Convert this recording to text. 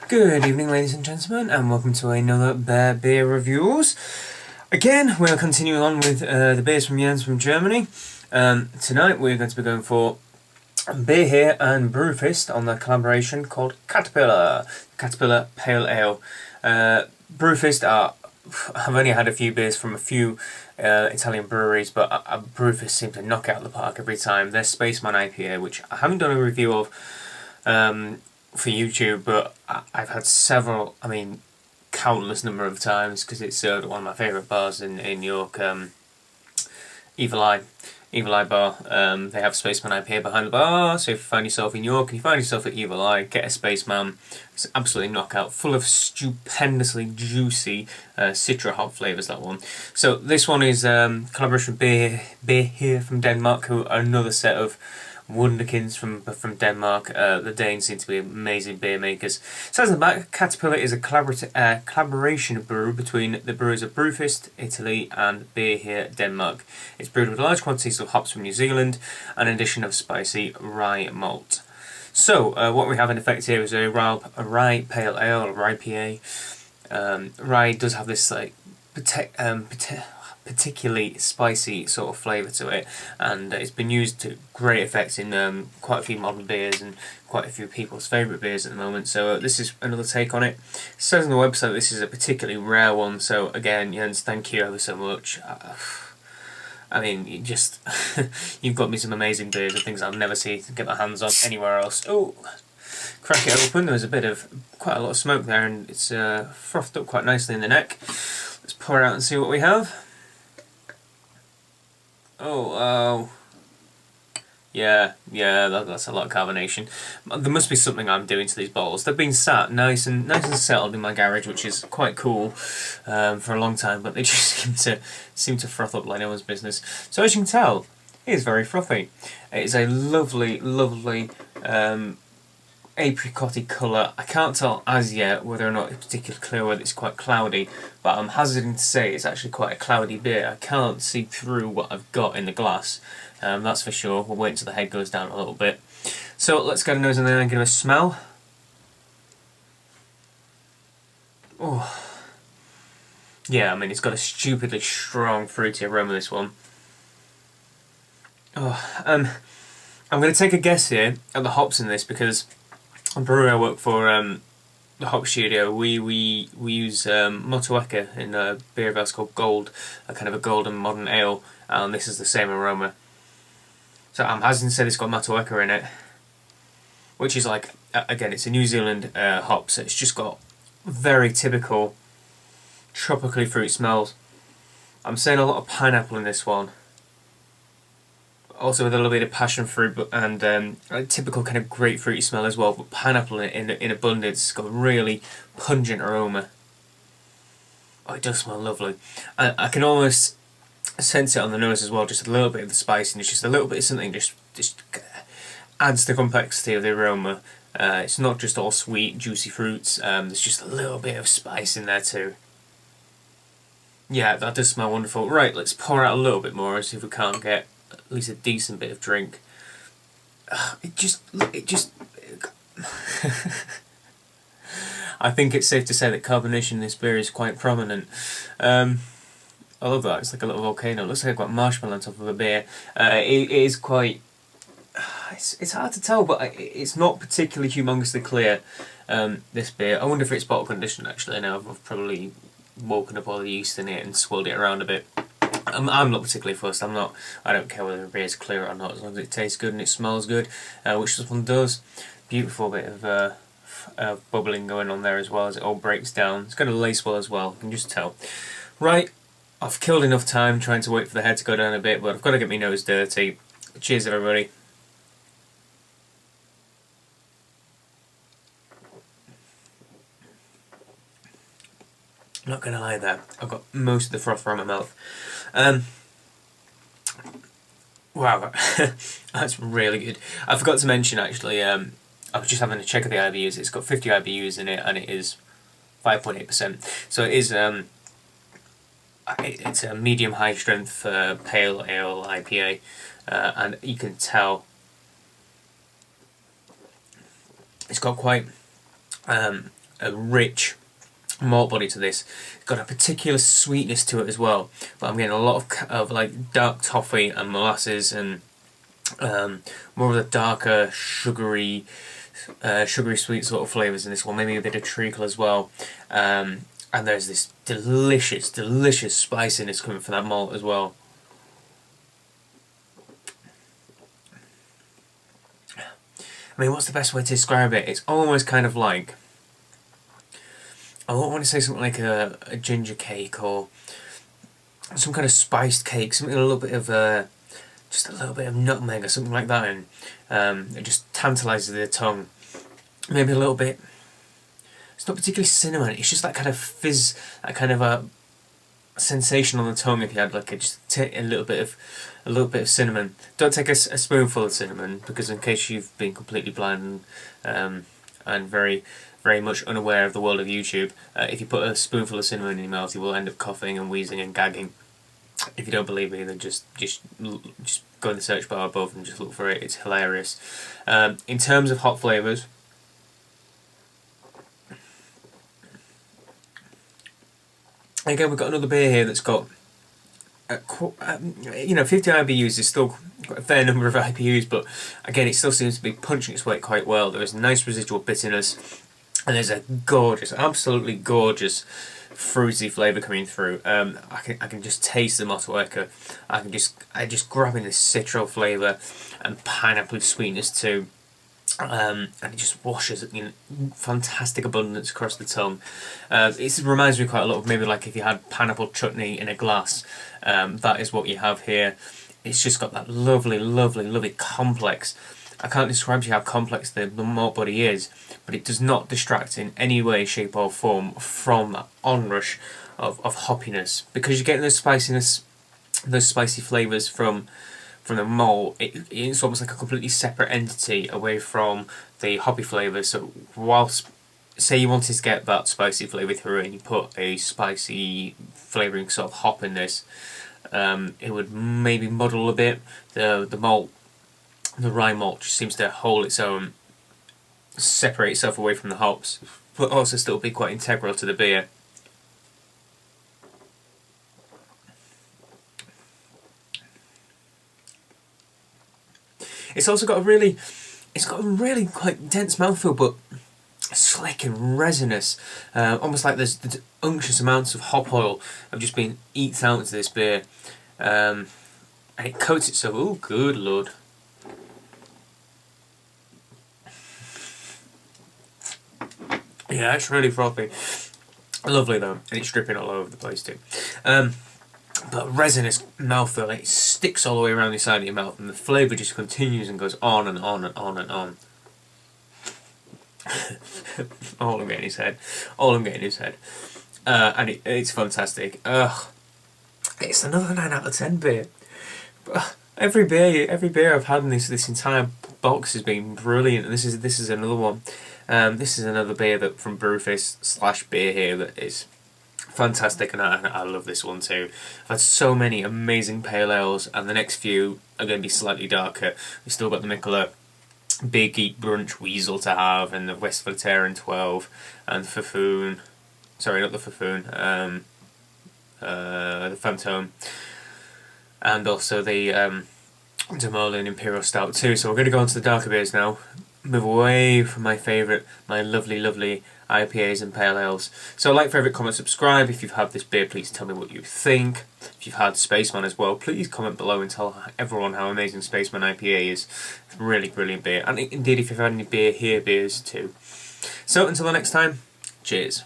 Good evening, ladies and gentlemen, and welcome to another Bear Beer Reviews. Again, we're continuing on with the beers from Jens from Germany. Tonight we're going to be going for Beer Here and Brewfist on the collaboration called Caterpillar Pale Ale. Brewfist are... I've only had a few beers from a few Italian breweries, but Brewfist seem to knock it out of the park every time. Their Spaceman IPA, which I haven't done a review of for YouTube, but I've had several, countless number of times, because it's served at one of my favourite bars in New York, Evil Eye Bar. They have Spaceman IPA behind the bar, so if you find yourself in New York and you find yourself at Evil Eye, get a Spaceman. It's absolutely knockout, full of stupendously juicy citra hop flavours, that one. So this one is collaboration with Beer Here from Denmark, who are another set of wonderkins from Denmark. The Danes seem to be amazing beer makers. It says in the back, Caterpillar is a collaboration brew between the brewers of Brewfist, Italy, and Beer Here, Denmark. It's brewed with large quantities of hops from New Zealand and an addition of spicy rye malt. So, what we have in effect here is a rye pale ale, or rye PA. Rye does have this particularly spicy sort of flavour to it, and it's been used to great effect in quite a few modern beers and quite a few people's favourite beers at the moment, so this is another take on it. It says on the website this is a particularly rare one, so again, Jens, thank you ever so much. You've got me some amazing beers and things I'll never see to get my hands on anywhere else. Oh, crack it open, there's quite a lot of smoke there, and it's frothed up quite nicely in the neck. Let's pour it out and see what we have. Oh, yeah, that's a lot of carbonation. There must be something I'm doing to these bottles. They've been sat nice and settled in my garage, which is quite cool for a long time, but they just seem to froth up like no one's business. So as you can tell, it is very frothy. It is a lovely, lovely apricot-y colour. I can't tell as yet whether or not it's particularly clear, whether it's quite cloudy, but I'm hazarding to say it's actually quite a cloudy beer. I can't see through what I've got in the glass, that's for sure. We'll wait until the head goes down a little bit. So let's get a nose in there and give it a smell. Oh, yeah, it's got a stupidly strong fruity aroma, this one. Oh, I'm going to take a guess here at the hops in this, because a brewery I work for, the hop studio, we use Motueka in a beer of ours called Gold, a kind of a golden modern ale, and this is the same aroma. So I'm hesitant to say it's got Motueka in it, which is like, again, it's a New Zealand hop, so it's just got very typical tropically fruit smells. I'm saying a lot of pineapple in this one. Also with a little bit of passion fruit and a typical kind of grapefruity smell as well, but pineapple in abundance. It's got a really pungent aroma. Oh, it does smell lovely. I can almost sense it on the nose as well, just a little bit of the spiciness, just a little bit of something just adds to the complexity of the aroma. It's not just all sweet, juicy fruits, there's just a little bit of spice in there too. Yeah, that does smell wonderful. Right, let's pour out a little bit more and see if we can't get at least a decent bit of drink. It just I think it's safe to say that carbonation in this beer is quite prominent. I love that, it's like a little volcano. It looks like I've got marshmallow on top of a beer. It is quite... It's hard to tell, but it's not particularly humongously clear, this beer. I wonder if it's bottle conditioned actually. Now I've probably woken up all the yeast in it and swirled it around a bit. I'm not particularly fussed. I don't care whether the beer's clear or not, as long as it tastes good and it smells good, which this one does. Beautiful bit of bubbling going on there as well as it all breaks down. It's got a lace well as well, you can just tell. Right, I've killed enough time trying to wait for the head to go down a bit, but I've got to get my nose dirty. Cheers everybody. Not gonna lie there, I've got most of the froth around my mouth. Wow, that's really good. I forgot to mention actually, I was just having a check of the IBUs. It's got 50 IBUs in it and it is 5.8%. So it is it's a medium high strength pale ale IPA, and you can tell it's got quite a rich malt body to this. It's got a particular sweetness to it as well, but I'm getting a lot of like dark toffee and molasses and more of the darker sugary sweet sort of flavours in this one, maybe a bit of treacle as well, and there's this delicious spiciness coming from that malt as well. I mean, what's the best way to describe it? It's almost kind of like, I don't want to say something like a ginger cake or some kind of spiced cake, something a little bit of just a little bit of nutmeg or something like that, and it just tantalises the tongue. Maybe a little bit. It's not particularly cinnamon. It's just that kind of fizz, that kind of a sensation on the tongue. If you had like a little bit of cinnamon. Don't take a spoonful of cinnamon, because in case you've been completely blind and very much unaware of the world of YouTube, if you put a spoonful of cinnamon in your mouth, you will end up coughing and wheezing and gagging. If you don't believe me, then just go in the search bar above and just look for it. It's hilarious. In terms of hop flavours, again, we've got another beer here that's got 50 IBUs is still quite a fair number of IBUs, but again, it still seems to be punching its weight quite well. There is a nice residual bitterness, and there's a gorgeous, absolutely gorgeous fruity flavour coming through. I can just taste the Motueka. I just grabbing this citral flavour and pineapple sweetness too. And it just washes, fantastic abundance across the tongue. It reminds me quite a lot of maybe like if you had pineapple chutney in a glass. That is what you have here. It's just got that lovely complex. I can't describe to you how complex the malt body is, but it does not distract in any way, shape or form from that onrush of hoppiness. Because you're getting those spiciness, those spicy flavours from the malt, it's almost like a completely separate entity away from the hoppy flavours. So whilst, say you wanted to get that spicy flavour through and you put a spicy flavouring sort of hop in this, it would maybe muddle a bit. The malt, the rye malt, just seems to hold its own, separate itself away from the hops, but also still be quite integral to the beer. It's also got a really quite dense mouthfeel, but slick and resinous, almost like there's unctuous amounts of hop oil have just been eked out into this beer, and it coats itself. Oh, good lord! Yeah, it's really frothy. Lovely though, and it's dripping all over the place too. But resinous mouthfeel, it sticks all the way around the side of your mouth, and the flavour just continues and goes on and on and on and on. All I'm getting is head. And it's fantastic. It's another 9 out of 10 beer. Every beer I've had in this entire box has been brilliant, and this is another one. This is another beer that from Brewfist / beer here that is fantastic, and I love this one too. I've had so many amazing pale ales, and the next few are going to be slightly darker. We've still got the Mikkeller Big Eat Brunch Weasel to have, and the West Vegetarian 12, and the Fafoon. Sorry, not the Fafoon. The Fantôme, and also the Demolin Imperial Stout too. So we're going to go on to the darker beers now. Move away from my lovely IPAs and pale ales. So like, favourite, comment, subscribe. If you've had this beer, please tell me what you think. If you've had Spaceman as well, please comment below and tell everyone how amazing Spaceman IPA is. It's a really brilliant beer. And indeed, if you've had any beers too. So until the next time, cheers.